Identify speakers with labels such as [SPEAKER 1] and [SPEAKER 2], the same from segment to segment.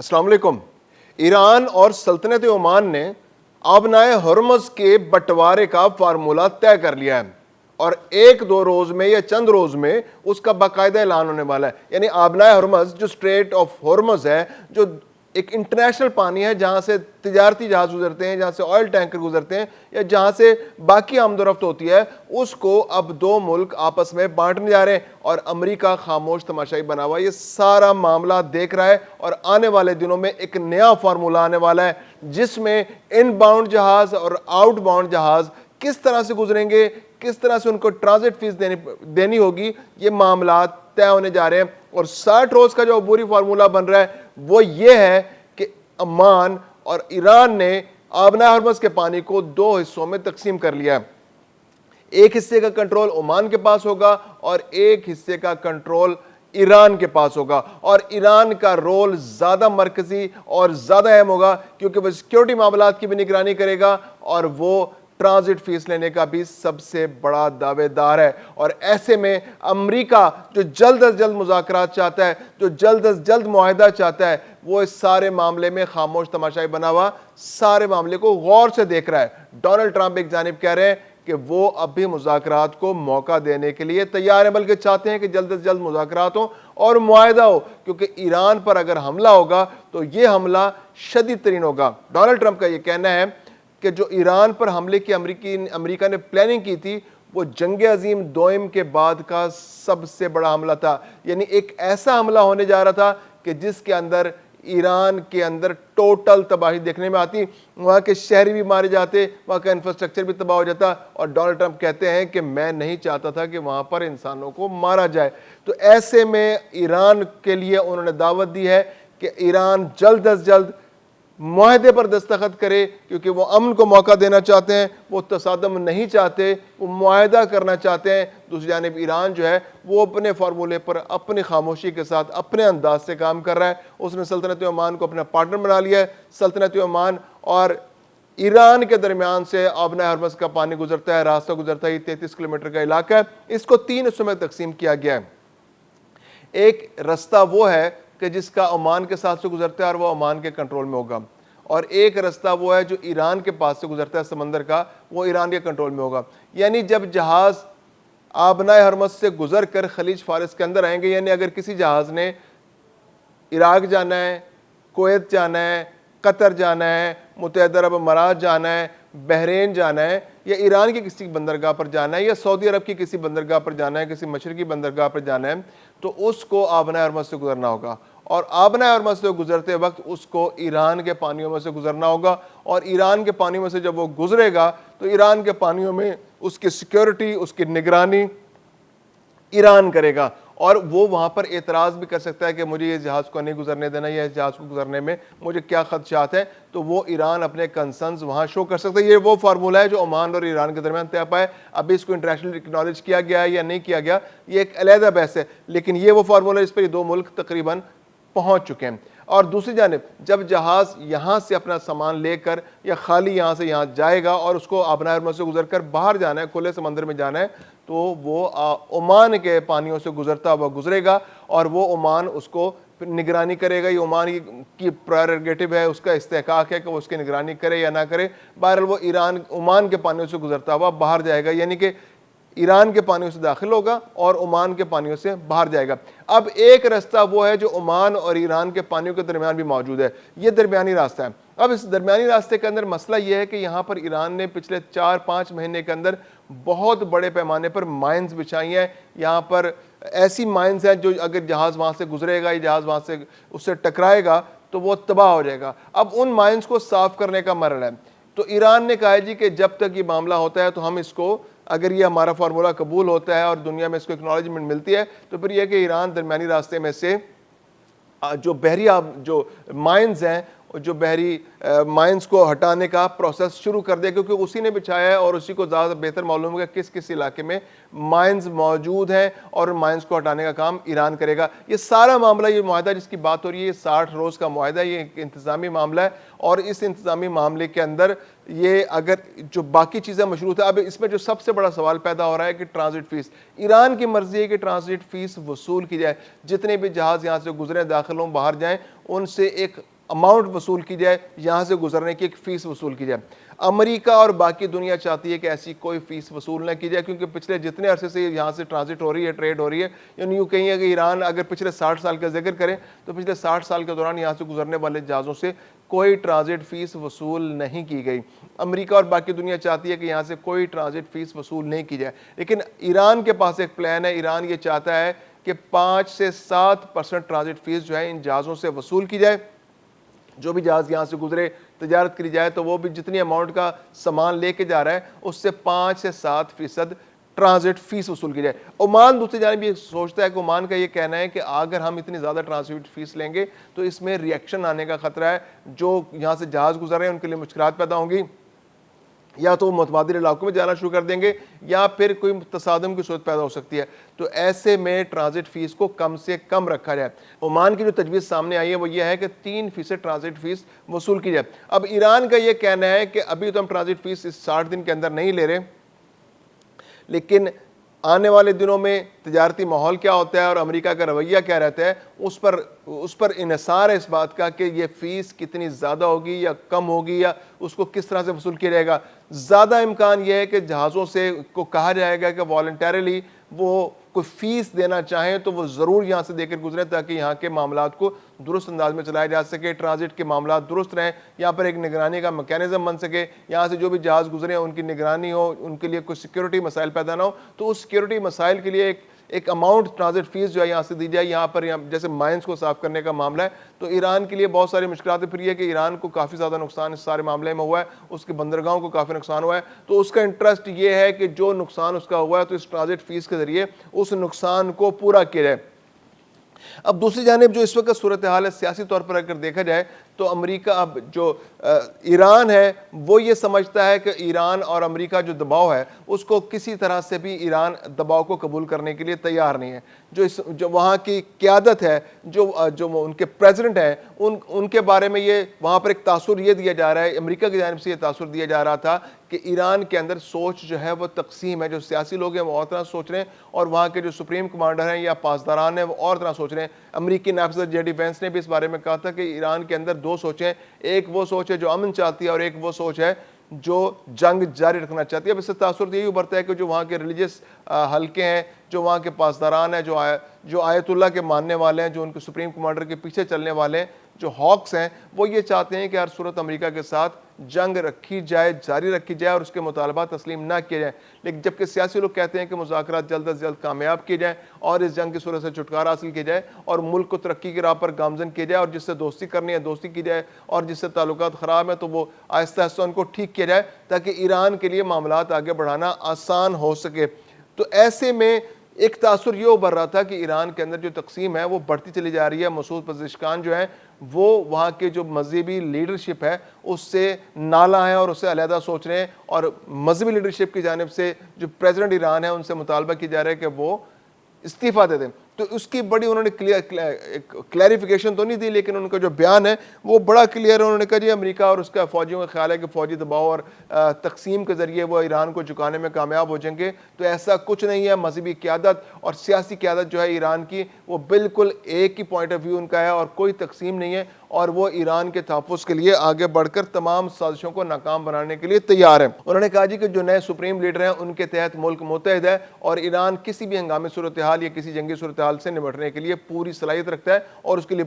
[SPEAKER 1] السلام علیکم۔ ایران اور سلطنت عمان نے آبنائے ہرمز کے بٹوارے کا فارمولہ طے کر لیا ہے اور ایک دو روز میں یا چند روز میں اس کا باقاعدہ اعلان ہونے والا ہے۔ یعنی آبنائے ہرمز جو اسٹریٹ آف ہرمز ہے، جو ایک انٹرنیشنل پانی ہے جہاں سے تجارتی جہاز گزرتے ہیں، جہاں سے آئل ٹینکر گزرتے ہیں یا جہاں سے باقی آمد و رفت ہوتی ہے، اس کو اب دو ملک آپس میں بانٹنے جا رہے ہیں اور امریکہ خاموش تماشائی بنا ہوا یہ سارا معاملہ دیکھ رہا ہے۔ اور آنے والے دنوں میں ایک نیا فارمولہ آنے والا ہے جس میں ان باؤنڈ جہاز اور آؤٹ باؤنڈ جہاز کس طرح سے گزریں گے، کس طرح سے ان کو ٹرانزٹ فیس دینی ہوگی، یہ معاملات طے ہونے جا رہے ہیں۔ اور 60 روز کا جو عبوری فارمولہ بن رہا ہے وہ یہ ہے کہ عمان اور ایران نے آبنائے ہرمز کے پانی کو دو حصوں میں تقسیم کر لیا ہے۔ ایک حصے کا کنٹرول عمان کے پاس ہوگا اور ایک حصے کا کنٹرول ایران کے پاس ہوگا، اور ایران کا رول زیادہ مرکزی اور زیادہ اہم ہوگا کیونکہ وہ سیکیورٹی معاملات کی بھی نگرانی کرے گا اور وہ ٹرانزٹ فیس لینے کا بھی سب سے بڑا دعوے دار ہے۔ اور ایسے میں امریکہ جو جلد از جلد مذاکرات چاہتا ہے، جو جلد از جلد معاہدہ چاہتا ہے، وہ اس سارے معاملے میں خاموش تماشائی بنا ہوا سارے معاملے کو غور سے دیکھ رہا ہے۔ ڈونلڈ ٹرمپ ایک جانب کہہ رہے ہیں کہ وہ اب بھی مذاکرات کو موقع دینے کے لیے تیار ہیں، بلکہ چاہتے ہیں کہ جلد از جلد مذاکرات ہوں اور معاہدہ ہو، کیونکہ ایران پر اگر حملہ ہوگا تو یہ حملہ شدید ترین ہوگا۔ ڈونلڈ ٹرمپ کا یہ کہنا ہے کہ جو ایران پر حملے کی امریکہ نے پلاننگ کی تھی وہ جنگ عظیم دوئم کے بعد کا سب سے بڑا حملہ تھا۔ یعنی ایک ایسا حملہ ہونے جا رہا تھا کہ جس کے اندر ایران کے اندر ٹوٹل تباہی دیکھنے میں آتی، وہاں کے شہری بھی مارے جاتے، وہاں کا انفراسٹرکچر بھی تباہ ہو جاتا۔ اور ڈونلڈ ٹرمپ کہتے ہیں کہ میں نہیں چاہتا تھا کہ وہاں پر انسانوں کو مارا جائے۔ تو ایسے میں ایران کے لیے انہوں نے دعوت دی ہے کہ ایران جلد از جلد معاہدے پر دستخط کرے، کیونکہ وہ امن کو موقع دینا چاہتے ہیں، وہ تصادم نہیں چاہتے، وہ معاہدہ کرنا چاہتے ہیں۔ دوسری جانب ایران جو ہے وہ اپنے فارمولے پر اپنی خاموشی کے ساتھ اپنے انداز سے کام کر رہا ہے۔ اس نے سلطنت عمان کو اپنا پارٹنر بنا لیا ہے۔ سلطنت عمان اور ایران کے درمیان سے آبنائے ہرمز کا پانی گزرتا ہے، راستہ گزرتا ہے، یہ 33 کلومیٹر کا علاقہ ہے۔ اس کو 3 حصوں میں تقسیم کیا گیا ہے۔ ایک رستہ وہ ہے کہ جس کا عمان کے ساتھ سے گزرتا ہے اور وہ عمان کے کنٹرول میں ہوگا، اور ایک رستہ وہ ہے جو ایران کے پاس سے گزرتا ہے سمندر کا، وہ ایران کے کنٹرول میں ہوگا۔ یعنی جب جہاز آبنائے ہرمز سے گزر کر خلیج فارس کے اندر آئیں گے، یعنی اگر کسی جہاز نے عراق جانا ہے، کویت جانا ہے، قطر جانا ہے، متحدہ عرب امارات جانا ہے، بحرین جانا ہے، یا ایران کی کسی بندرگاہ پر جانا ہے، یا سعودی عرب کی کسی بندرگاہ پر جانا ہے، کسی مشرقی بندرگاہ پر جانا ہے، تو اس کو آبنائے ہرمز سے گزرنا ہوگا۔ اور آبنائے ہرمز سے گزرتے وقت اس کو ایران کے پانیوں میں سے گزرنا ہوگا، اور ایران کے پانیوں میں سے جب وہ گزرے گا تو ایران کے پانیوں میں اس کی سیکیورٹی، اس کی نگرانی ایران کرے گا، اور وہ وہاں پر اعتراض بھی کر سکتا ہے کہ مجھے یہ جہاز کو نہیں گزرنے دینا، یا اس جہاز کو گزرنے میں مجھے کیا خدشات ہیں، تو وہ ایران اپنے کنسرنز وہاں شو کر سکتا ہے۔ یہ وہ فارمولہ ہے جو عمان اور ایران کے درمیان طے پایا ہے۔ ابھی اس کو انٹرنیشنل اکنالج کیا گیا ہے یا نہیں کیا گیا، یہ ایک علیحدہ بحث ہے، لیکن یہ وہ فارمولہ اس پر یہ دو ملک تقریباً پہنچ چکے ہیں۔ اور دوسری جانب جب جہاز یہاں سے اپنا سامان لے کر یا خالی یہاں سے یہاں جائے گا اور اس کو آبنائے ہرمز سے گزر کر باہر جانا ہے، کھلے سمندر میں جانا ہے، تو وہ عمان کے پانیوں سے گزرتا ہوا گزرے گا، اور وہ عمان اس کو نگرانی کرے گا۔ یہ عمان کی پرائرگیٹو ہے، اس کا استحقاق ہے کہ وہ اس کی نگرانی کرے یا نہ کرے۔ بہرحال وہ عمان کے پانیوں سے گزرتا ہوا باہر جائے گا، یعنی کہ ایران کے پانیوں سے داخل ہوگا اور عمان کے پانیوں سے باہر جائے گا۔ اب ایک رستہ وہ ہے جو عمان اور ایران کے پانیوں کے درمیان بھی موجود ہے، یہ درمیانی راستہ ہے۔ اب اس درمیانی راستے کے اندر مسئلہ یہ ہے کہ یہاں پر ایران نے پچھلے 4-5 مہینے کے اندر بہت بڑے پیمانے پر مائنز بچھائی ہیں۔ یہاں پر ایسی مائنز ہیں جو اگر جہاز وہاں سے گزرے گا یا جہاز وہاں سے اس سے ٹکرائے گا تو وہ تباہ ہو جائے گا۔ اب ان مائنز کو صاف کرنے کا مرحلہ ہے۔ تو ایران نے کہا جی کہ جب تک یہ معاملہ ہوتا ہے تو ہم اس کو، اگر یہ ہمارا فارمولہ قبول ہوتا ہے اور دنیا میں اس کو اکنالجمنٹ ملتی ہے، تو پھر یہ کہ ایران درمیانی راستے میں سے جو بحری جو مائنز ہیں جو بحری مائنز کو ہٹانے کا پروسیس شروع کر دیا، کیونکہ اسی نے بچھایا ہے اور اسی کو زیادہ بہتر معلوم ہوگا کس کس علاقے میں مائنز موجود ہیں، اور مائنز کو ہٹانے کا کام ایران کرے گا۔ یہ سارا معاملہ، یہ معاہدہ جس کی بات ہو رہی ہے، یہ 60 روز کا معاہدہ ہے، یہ ایک انتظامی معاملہ ہے، اور اس انتظامی معاملے کے اندر یہ اگر جو باقی چیزیں مشروط ہیں، اب اس میں جو سب سے بڑا سوال پیدا ہو رہا ہے کہ ٹرانزٹ فیس، ایران کی مرضی ہے کہ ٹرانزٹ فیس وصول کی جائے، جتنے بھی جہاز یہاں سے گزریں، داخل ہوں، باہر جائیں، ان سے ایک اماؤنٹ وصول کی جائے، یہاں سے گزرنے کی ایک فیس وصول کی جائے۔ امریکہ اور باقی دنیا چاہتی ہے کہ ایسی کوئی فیس وصول نہ کی جائے، کیونکہ پچھلے جتنے عرصے سے یہاں سے ٹرانزٹ ہو رہی ہے، ٹریڈ ہو رہی ہے، یعنی یوں کہیں کہ ایران اگر پچھلے 60 سال کا ذکر کریں تو پچھلے 60 سال کے دوران یہاں سے گزرنے والے جہازوں سے کوئی ٹرانزٹ فیس وصول نہیں کی گئی۔ امریکہ اور باقی دنیا چاہتی ہے کہ یہاں سے کوئی ٹرانزٹ فیس وصول نہیں کی جائے، لیکن ایران کے پاس ایک پلان ہے۔ ایران یہ چاہتا ہے کہ 5 سے 7% ٹرانزٹ فیس جو ہے ان جہازوں سے وصول کی جائے، جو بھی جہاز یہاں سے گزرے، تجارت کری جائے، تو وہ بھی جتنی اماؤنٹ کا سامان لے کے جا رہا ہے اس سے 5 سے 7% ٹرانزٹ فیس وصول کی جائے۔ عمان دوسری جانب یہ سوچتا ہے کہ عمان کا یہ کہنا ہے کہ اگر ہم اتنی زیادہ ٹرانزٹ فیس لیں گے تو اس میں ریئیکشن آنے کا خطرہ ہے، جو یہاں سے جہاز گزر رہے ہیں ان کے لیے مشکلات پیدا ہوں گی، یا تو وہ متبادل علاقوں میں جانا شروع کر دیں گے، یا پھر کوئی تصادم کی صورت پیدا ہو سکتی ہے۔ تو ایسے میں ٹرانزٹ فیس کو کم سے کم رکھا جائے۔ عمان کی جو تجویز سامنے آئی ہے وہ یہ ہے کہ 3% ٹرانزٹ فیس وصول کی جائے۔ اب ایران کا یہ کہنا ہے کہ ابھی تو ہم ٹرانزٹ فیس اس 60 دن کے اندر نہیں لے رہے، لیکن آنے والے دنوں میں تجارتی ماحول کیا ہوتا ہے اور امریکہ کا رویہ کیا رہتا ہے، اس پر انحصار ہے اس بات کا کہ یہ فیس کتنی زیادہ ہوگی یا کم ہوگی، یا اس کو کس طرح سے وصول کیا جائے گا۔ زیادہ امکان یہ ہے کہ جہازوں سے کو کہا جائے گا کہ والنٹیرلی وہ کوئی فیس دینا چاہیں تو وہ ضرور یہاں سے دے کر گزریں، تاکہ یہاں کے معاملات کو درست انداز میں چلایا جا سکے، ٹرانزٹ کے معاملات درست رہیں، یہاں پر ایک نگرانی کا میکینزم بن سکے، یہاں سے جو بھی جہاز گزرے ان کی نگرانی ہو، ان کے لیے کوئی سیکیورٹی مسائل پیدا نہ ہو۔ تو اس سیکیورٹی مسائل کے لیے ایک اماؤنٹ ٹرانزٹ فیس جو ہے یہاں سے دی جائے۔ یہاں پر جیسے مائنز کو صاف کرنے کا معاملہ ہے، تو ایران کے لیے بہت ساری مشکلات ہے۔ پھر یہ کہ ایران کو کافی زیادہ نقصان اس سارے معاملے میں ہوا ہے، اس کے بندرگاہوں کو کافی نقصان ہوا ہے، تو اس کا انٹرسٹ یہ ہے کہ جو نقصان اس کا ہوا ہے تو اس ٹرانزٹ فیس کے ذریعے اس نقصان کو پورا کیا جائے۔ اب دوسری جانب جو اس وقت صورتحال ہے سیاسی طور پر اگر دیکھا جائے تو امریکہ، اب جو ایران ہے وہ یہ سمجھتا ہے کہ ایران اور امریکہ جو دباؤ ہے اس کو کسی طرح سے بھی ایران دباؤ کو قبول کرنے کے لیے تیار نہیں ہے۔ جو وہاں کی قیادت ہے، جو ان کے پریزیڈنٹ ہیں، ان کے بارے میں یہ وہاں پر ایک تاثر یہ دیا جا رہا ہے، امریکہ کی جانب سے یہ تاثر دیا جا رہا تھا کہ ایران کے اندر سوچ جو ہے وہ تقسیم ہے، جو سیاسی لوگ ہیں وہ اور طرح سوچ رہے ہیں، اور وہاں کے جو سپریم کمانڈر ہیں یا پاسداران ہیں وہ اور طرح سوچ رہے ہیں۔ امریکی نائب صدر جے ڈی وینس نے بھی اس بارے میں کہا تھا کہ ایران کے اندر دو سوچیں، ایک وہ سوچ ہے جو امن چاہتی ہے اور ایک وہ سوچ ہے جو جنگ جاری رکھنا چاہتی ہے۔ اب اس سے تاثر یہی ابھرتا ہے کہ جو وہاں کے ریلیجس حلقے ہیں، جو وہاں کے پاسداران ہیں، جو آیت اللہ کے ماننے والے ہیں، جو ان کے سپریم کمانڈر کے پیچھے چلنے والے ہیں، جو ہاکس ہیں، وہ یہ چاہتے ہیں کہ ہر صورت امریکہ کے ساتھ جنگ رکھی جائے، جاری رکھی جائے اور اس کے مطالبات تسلیم نہ کیے جائیں۔ لیکن جبکہ سیاسی لوگ کہتے ہیں کہ مذاکرات جلد از جلد کامیاب کیے جائیں اور اس جنگ کی صورت سے چھٹکارا حاصل کیا جائے اور ملک کو ترقی کی راہ پر گامزن کیا جائے، اور جس سے دوستی کرنی ہے دوستی کی جائے، اور جس سے تعلقات خراب ہیں تو وہ آہستہ آہستہ ان کو ٹھیک کیا جائے، تاکہ ایران کے لیے معاملات آگے بڑھانا آسان ہو سکے۔ تو ایسے میں ایک تاثر یہ ابھر رہا تھا کہ ایران کے اندر جو تقسیم ہے وہ بڑھتی چلی جا رہی ہے۔ مسعود پزشکان جو ہیں وہ وہاں کے جو مذہبی لیڈرشپ ہے اس سے نالاں ہیں اور اس سے علیحدہ سوچ رہے ہیں، اور مذہبی لیڈرشپ کی جانب سے جو پریزیڈنٹ ایران ہے ان سے مطالبہ کیا جا رہا ہے کہ وہ استعفیٰ دے دیں۔ تو اس کی بڑی انہوں نے کلیریفیکیشن تو نہیں دی، لیکن ان کا جو بیان ہے وہ بڑا کلیئر ہے۔ انہوں نے کہا جی امریکہ اور اس کا فوجیوں کا خیال ہے کہ فوجی دباؤ اور تقسیم کے ذریعے وہ ایران کو جھکانے میں کامیاب ہو جائیں گے، تو ایسا کچھ نہیں ہے۔ مذہبی قیادت اور سیاسی قیادت جو ہے ایران کی وہ بالکل ایک ہی پوائنٹ آف ویو ان کا ہے، اور کوئی تقسیم نہیں ہے، اور وہ ایران کے تحفظ کے لیے آگے بڑھ کر تمام سازشوں کو ناکام بنانے کے لیے تیار ہیں۔ انہوں نے کہا جی کہ جو نئے سپریم لیڈر ہیں ان کے تحت ملک متحد ہے، اور ایران کسی بھی ہنگامی صورتحال یا کسی جنگی صورتحال سے نمٹنے کے لیے پوری صلاحیت رکھتا ہے اور اس کے لیے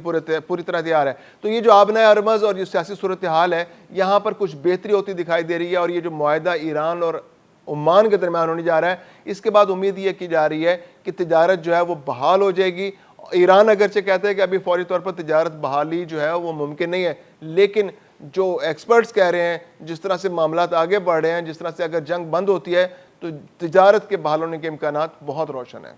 [SPEAKER 1] پوری طرح تیار ہے۔ تو یہ جو آبنائے ارمز اور جو سیاسی صورتحال ہے یہاں پر کچھ بہتری ہوتی دکھائی دے رہی ہے، اور یہ جو معاہدہ ایران اور عمان کے درمیان ہونے جا رہا ہے اس کے بعد امید یہ کی جا رہی ہے کہ تجارت جو ہے وہ بحال ہو جائے گی۔ ایران اگرچہ کہتا ہے کہ ابھی فوری طور پر تجارت بحالی جو ہے وہ ممکن نہیں ہے، لیکن جو ایکسپرٹس کہہ رہے ہیں جس طرح سے معاملات آگے بڑھ رہے ہیں، جس طرح سے اگر جنگ بند ہوتی ہے تو تجارت کے بحال ہونے کے امکانات بہت روشن ہیں۔